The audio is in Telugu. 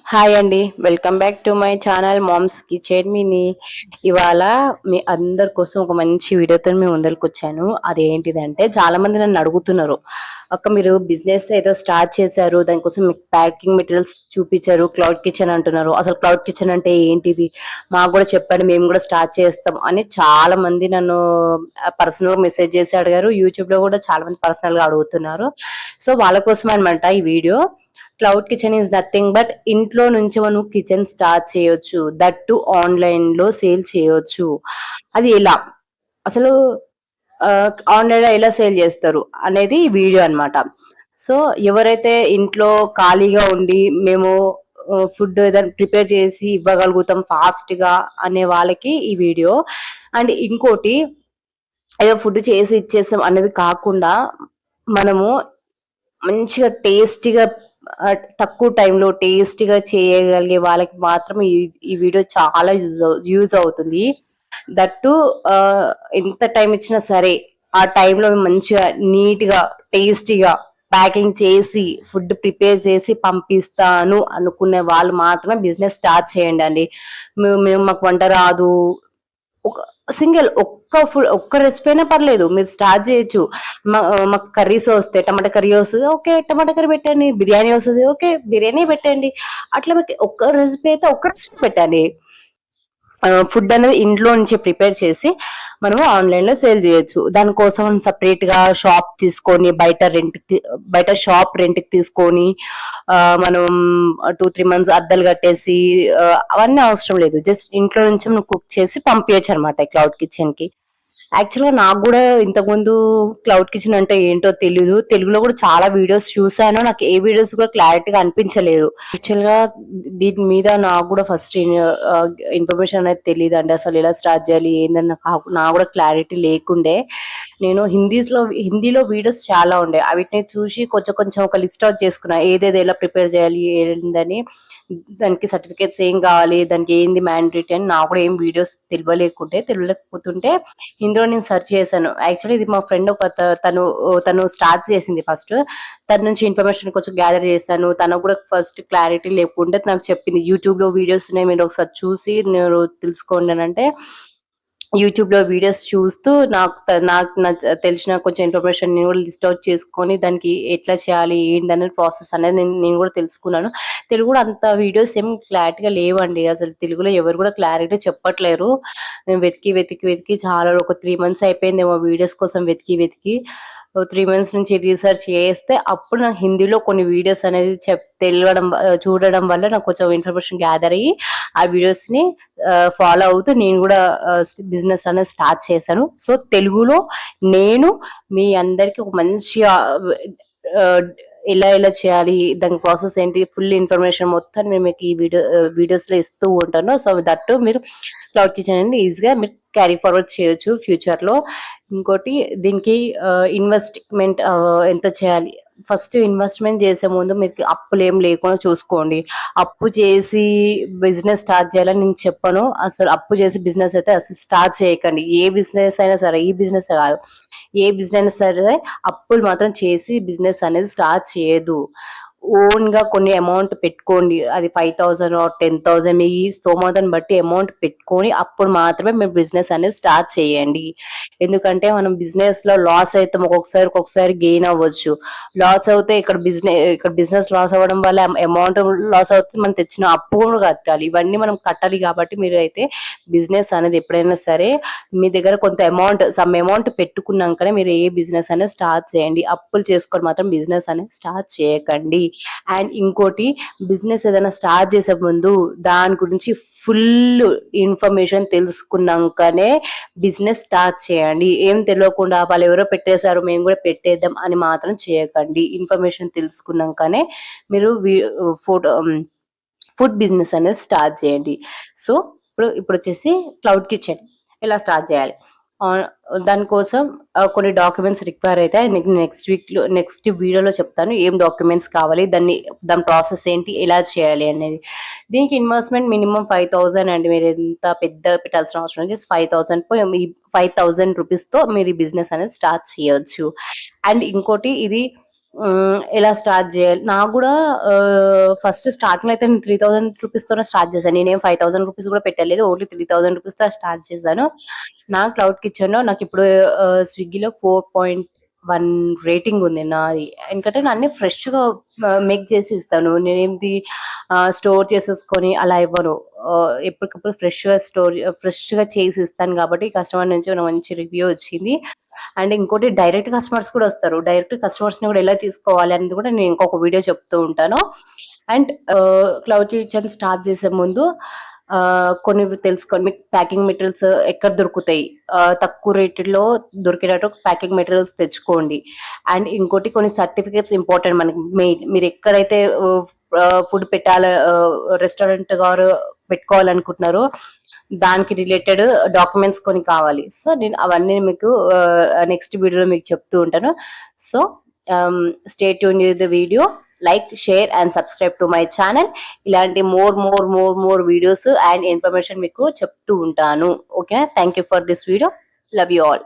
హాయ్ అండి. Welcome back to my channel Mom's Kitchen Mini. ఇవాళ మీ అందరి కోసం ఒక మంచి వీడియోతో మీ ముందరికొచ్చాను. అదేంటిదంటే చాలామంది నన్ను అడుగుతున్నారు. అక్క మీరు బిజినెస్ ఏదో స్టార్ట్ చేశారు. దానికోసం మీకు ప్యాకింగ్ మెటీరియల్స్ చూపించారు. క్లౌడ్ కిచెన్ అంటున్నారు. అసలు క్లౌడ్ కిచెన్ అంటే ఏంటిది? మాకు కూడా చెప్పండి. మేము కూడా స్టార్ట్ చేస్తాం అని చాలామంది నన్ను పర్సనల్‌గా మెసేజ్ చేసి అడిగారు. యూట్యూబ్‌లో కూడా చాలామంది పర్సనల్‌గా అడుగుతున్నారు. సో వాళ్ళ కోసమే అనమాట ఈ video. Cloud kitchen is nothing but ఇంట్లో నుంచి మనం కిచెన్ స్టార్ట్ చేయొచ్చు. దట్ టు ఆన్‌లైన్‌లో సేల్ చేయొచ్చు. అది ఎలా? అసలు ఆన్‌లైన్‌లో ఎలా సేల్ చేస్తారు అనేది ఈ వీడియో అన్నమాట. సో, ఎవరైతే ఇంట్లో ఖాళీగా ఉండి మేము ఫుడ్ ఏదైనా ప్రిపేర్ చేసి ఇవ్వగలుగుతాం ఫాస్ట్‌గా అనే వాళ్ళకి ఈ వీడియో. అండ్ ఇంకోటి ఏదో ఫుడ్ చేసి ఇచ్చేసాం అనేది కాకుండా మనము మంచిగా టేస్టీగా తక్కువ టైంలో టేస్టీగా చేయగలిగే వాళ్ళకి మాత్రం ఈ వీడియో చాలా యూజ్ అవుతుంది. దట్టు ఎంత టైం ఇచ్చినా సరే ఆ టైంలో మంచిగా నీట్‌గా, టేస్టీగా ప్యాకింగ్ చేసి, ఫుడ్ ప్రిపేర్ చేసి పంపిస్తాను అనుకునే వాళ్ళు మాత్రమే బిజినెస్ స్టార్ట్ చేయండండి. మేము మాకు వంట రాదు, ఒక ఒక్క రెసిపీ అయినా పర్లేదు. మీరు స్టార్ట్ చేయొచ్చు. మాకు కర్రీస్ వస్తాయి. టమాటా కర్రీ వస్తది. ఓకే. టమాటా కర్రీ పెట్టండి. బిర్యానీ వస్తది. ఓకే. బిర్యానీ పెట్టండి. అట్లా మీకు ఒక్క రెసిపీ అయితే ఒక్క రెసిపీ పెట్టండి. ఫుడ్ అనేది ఇంట్లో నుంచి ప్రిపేర్ చేసి మనము ఆన్‌లైన్‌లో సేల్ చేయొచ్చు. దానికోసం సెపరేట్‌గా షాప్ తీసుకొని బయట షాప్ రెంట్‌కి తీసుకొని మనం 2, 3 మంత్స్ అద్దెలు కట్టేసి అవన్నీ అవసరం లేదు. జస్ట్ ఇంట్లో నుంచి మనం కుక్ చేసి పంపియొచ్చనమాట క్లౌడ్ కిచెన్‌కి. యాక్చువల్‌గా నాకు గూడా ఇంతకుముందు క్లౌడ్ కిచెన్ అంటే ఏంటో తెలీదు. తెలుగులో గూడా చాలా వీడియోస్ చూసాను. నాకు ఏ వీడియోస్ కూడా క్లారిటీగా అనిపించలేదు. యాక్చువల్‌గా దీని మీద నాకు గూడా ఫస్ట్ ఇన్ఫర్మేషన్ అనేది తెలీదండి. అసలు ఎలా స్టార్ట్ జేయాలి? ఏందని నాకు గూడా క్లారిటీ లేకుండే. నేను హిందీలో వీడియోస్ చాలా ఉండే. అవిటిని చూసి కొంచెం కొంచెం ఒక లిస్ట్ ఔట్ చేసుకున్నా. ఏదేది ఎలా ప్రిపేర్ చేయాలి? ఏందని దానికి సర్టిఫికేట్స్ ఏం కావాలి? దానికి ఏంది మ్యాండేటరీ అని నాకు కూడా ఏం వీడియోస్ తెలియలేకపోతుంటే హిందీలో నేను సెర్చ్ చేశాను. యాక్చువల్లీ ఇది మా ఫ్రెండ్ తను స్టార్ట్ చేసింది ఫస్ట్. తన నుంచి ఇన్ఫర్మేషన్ కొంచెం గ్యాదర్ చేశాను. తనకు కూడా ఫస్ట్ క్లారిటీ లేకుంటే నాకు చెప్పింది. యూట్యూబ్‌లో వీడియోస్ ఉన్నాయి. మీరు ఒకసారి చూసి మీరు తెలుసుకోండి అనంటే యూట్యూబ్‌లో వీడియోస్ చూస్తూ నాకు తెలిసిన కొంచెం ఇన్ఫర్మేషన్ నేను కూడా లిస్ట్ ఔట్ చేసుకొని దానికి ఎట్లా చేయాలి? ఏంటనేది ప్రాసెస్ అనేది నేను నేను కూడా తెలుసుకున్నాను. తెలుగు కూడా అంత వీడియోస్ ఏం క్లారిటీగా లేవండి. అసలు తెలుగులో ఎవరు కూడా క్లారిటీ చెప్పట్లేరు. నేను వెతికి చాలా ఒక 3 మంత్స్ అయిపోయిందేమో వీడియోస్ కోసం వెతికి. 3 మంత్స్ నుంచి రీసెర్చ్ చేస్తే అప్పుడు నాకు హిందీలో కొన్ని వీడియోస్ అనేది చూడడం వల్ల నాకు కొంచెం ఇన్ఫర్మేషన్ గ్యాదర్ అయ్యి ఆ వీడియోస్‌ని ఫాలో అవుతూ నేను గూడా బిజినెస్ అనేది స్టార్ట్ చేశాను. సో, తెలుగులో నేను మీ అందరికి ఒక మంచిగా ఆహ్, ఎలా చేయాలి? దాని ప్రాసెస్ ఏంటి? ఫుల్ ఇన్ఫర్మేషన్ మొత్తం నేను మీకు ఈ వీడియోస్‌లో ఇస్తూ ఉంటాను. సో, దట్ మీరు క్లౌడ్ కిచెన్ అనేది ఈజీగా మీరు క్యారీ ఫార్వర్డ్ చేయొచ్చు ఫ్యూచర్‌లో. ఇంకోటి దీనికి ఇన్వెస్ట్‌మెంట్ ఎంత చేయాలి? ఫస్ట్ ఇన్వెస్ట్‌మెంట్ చేసే ముందు మీకు అప్పులేం లేకుండా చూసుకోండి. అప్పు చేసి బిజినెస్ స్టార్ట్ చేయాలని నేను చెప్పను. అసలు అప్పు చేసి బిజినెస్ అయితే అసలు స్టార్ట్ చేయకండి. ఏ బిజినెస్ అయినా సరే, ఈ బిజినెసే కాదు. ఏ బిజినెస్ అయినా సరే అప్పులు మాత్రం చేసి బిజినెస్ అనేది స్టార్ట్ చేయొద్దు. ఓన్‌గా కొన్ని అమౌంట్ పెట్టుకోండి. అది 5,000 ఆర్ 10,000 మీ స్తోమతను బట్టి అమౌంట్ పెట్టుకొని అప్పుడు మాత్రమే మీరు బిజినెస్ అనేది స్టార్ట్ చేయండి. ఎందుకంటే మనం బిజినెస్‌లో లాస్ అయితాం. ఒక్కొక్కసారి గెయిన్ అవ్వచ్చు. లాస్ అవుతే ఇక్కడ బిజినెస్ లాస్ అవ్వడం వల్ల అమౌంట్ లాస్ అవుతుంది. మనం తెచ్చిన అప్పు కూడా కట్టాలి. ఇవన్నీ మనం కట్టాలి కాబట్టి మీరైతే బిజినెస్ అనేది ఎప్పుడైనా సరే మీ దగ్గర కొంత సమ్ అమౌంట్ పెట్టుకున్నాకనే మీరు ఏ బిజినెస్ అనేది స్టార్ట్ చేయండి. అప్పులు చేసుకొని మాత్రం బిజినెస్ అనేది స్టార్ట్ చేయకండి. అండ్ ఇంకోటి బిజినెస్ ఏదైనా స్టార్ట్ చేసే ముందు దాని గురించి ఫుల్ ఇన్ఫర్మేషన్ తెలుసుకున్నాకనే బిజినెస్ స్టార్ట్ చేయండి. ఏం తెలియకుండా వాళ్ళెవరో పెట్టేసారు మేము కూడా పెట్టేద్దాం అని మాత్రం చేయకండి. ఇన్ఫర్మేషన్ తెలుసుకున్నాకనే మీరు ఫుడ్ బిజినెస్ అనేది స్టార్ట్ చేయండి. సో, ఇప్పుడొచ్చేసి క్లౌడ్ కిచెన్ ఎలా స్టార్ట్ చేయాలి? ఆహ్, దానికోసం కొన్ని డాక్యుమెంట్స్ రిక్వైర్ అయితాయి. నీకు నెక్స్ట్ వీడియోలో చెప్తాను. ఏం డాక్యుమెంట్స్ కావాలి? దాని ప్రాసెస్ ఏంటి? ఎలా చేయాలి అనేది. దీనికి ఇన్వెస్ట్‌మెంట్ మినిమమ్ 5,000 అండి. మీరెంత పెద్ద పెట్టాల్సిన అవసరం లేదు. జస్ట్ 5,000 రూపీస్‌తో మీరు ఈ బిజినెస్ అనేది స్టార్ట్ చేయొచ్చు. అండ్ ఇంకోటి ఇది ఎలా స్టార్ట్ చేయాలి? నాకు గూడా ఫస్ట్ స్టార్టింగ్‌లో అయితే నేను 3000 రూపీస్‌తోనే స్టార్ట్ చేశాను. నేనేం 5000 రూపీస్ గూడా పెట్టలేదు. ఓన్లీ 3000 రూపీస్‌తో స్టార్ట్ చేశాను. నా క్లౌడ్ కిచెన్‌లో నాకిప్పుడు స్విగ్గీలో 4.1 రేటింగ్ ఉంది నాది. ఎందుకంటే నేను అన్నీ ఫ్రెష్‌గా మేక్ చేసి ఇస్తాను. నేనేంది స్టోర్ చేసేసుకొని అలా ఇవ్వను. ఎప్పటికప్పుడు ఫ్రెష్‌గా చేసి ఇస్తాను కాబట్టి కస్టమర్ నుంచి నాకు మంచి రివ్యూ వచ్చింది. అండ్ ఇంకోటి డైరెక్ట్ కస్టమర్స్ కూడా వస్తారు. డైరెక్ట్ కస్టమర్స్‌ని కూడా ఎలా తీసుకోవాలి అనేది కూడా నేను ఇంకొక వీడియో చెప్తూ ఉంటాను. అండ్ క్లౌడ్ కిచెన్ స్టార్ట్ చేసే ముందు కొన్ని తెలుసుకోండి. మీకు ప్యాకింగ్ మెటీరియల్స్ ఎక్కడ దొరుకుతాయి? తక్కువ రేట్‌లో దొరికేటట్టు ప్యాకింగ్ మెటీరియల్స్ తెచ్చుకోండి. అండ్ ఇంకోటి కొన్ని సర్టిఫికేట్స్ ఇంపార్టెంట్ మనకి మెయిన్. మీరు ఎక్కడైతే ఫుడ్ పెట్టాల రెస్టారెంట్ గారు పెట్టుకోవాలనుకుంటున్నారో దానికి రిలేటెడ్ డాక్యుమెంట్స్ కొన్ని కావాలి. సో, నేను అవన్నీ మీకు నెక్స్ట్ వీడియోలో మీకు చెప్తూ ఉంటాను. So, stay tuned with the video. Like, share and subscribe to my channel. ఇలాంటి మోర్ వీడియోస్ అండ్ ఇన్ఫర్మేషన్ మీకు చెప్తూ ఉంటాను. ఓకేనా? Thank you for this video. Love you all.